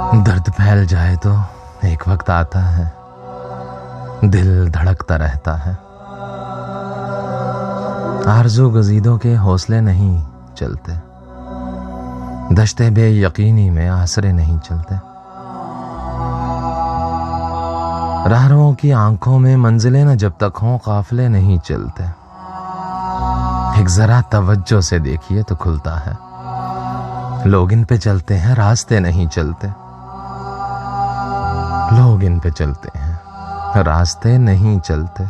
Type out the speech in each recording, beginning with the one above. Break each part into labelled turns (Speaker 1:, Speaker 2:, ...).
Speaker 1: दर्द फैल जाए तो एक वक्त आता है, दिल धड़कता रहता है। आरज़ू गज़ीदों के हौसले नहीं चलते, दश्ते बेयकीनी में आसरे नहीं चलते। राहरों की आंखों में मंजिलें न जब तक हों, काफिले नहीं चलते। एक जरा तवज्जो से देखिए तो खुलता है, लोग इन पे चलते हैं, रास्ते नहीं चलते। लोग इन पे चलते हैं, रास्ते नहीं चलते।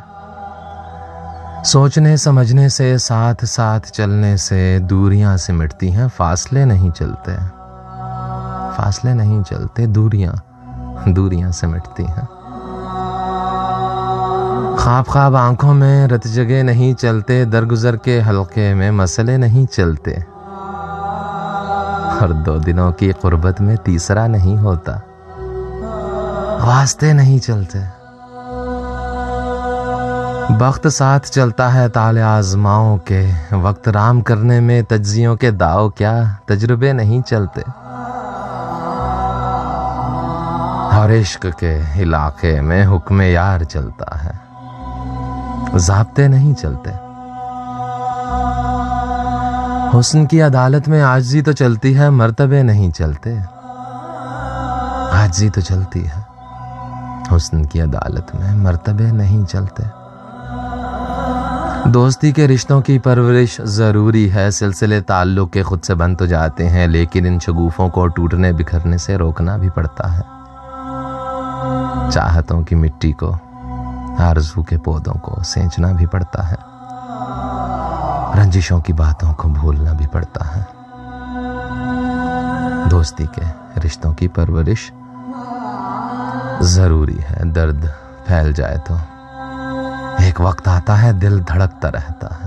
Speaker 1: सोचने समझने से, साथ साथ चलने से दूरियां सिमटती हैं, फासले नहीं चलते। फासले नहीं चलते, दूरियां सिमटती हैं। ख्वाब ख्वाब आंखों में रत जगे नहीं चलते, दरगुजर के हल्के में मसले नहीं चलते। और 2 दिनों की कुर्बत में तीसरा नहीं होता, वास्ते नहीं चलते। वक्त साथ चलता है ताले आजमाओं के, वक्त राम करने में तज्जियों के दाव क्या, तजुर्बे नहीं चलते। और इश्क के इलाके में हुक्म यार चलता है, ज़ाब्ते नहीं चलते। हुस्न की अदालत में आजिज़ी तो चलती है, मर्तबे नहीं चलते। आजिज़ी तो चलती है, हुस्न की अदालत में मर्तबे नहीं चलते। दोस्ती के रिश्तों की परवरिश ज़रूरी है, सिलसिले ताल्लुक़ के खुद से बन तो जाते हैं, लेकिन इन शगुफ़ों को टूटने बिखरने से रोकना भी पड़ता है। चाहतों की मिट्टी को, आरज़ू के पौधों को सींचना भी पड़ता है, रंजिशों की बातों को भूलना भी पड़ता है। दोस्ती के रिश्तों की परवरिश ज़रूरी है, दर्द फैल जाए तो एक वक्त आता है, दिल धड़कता रहता है।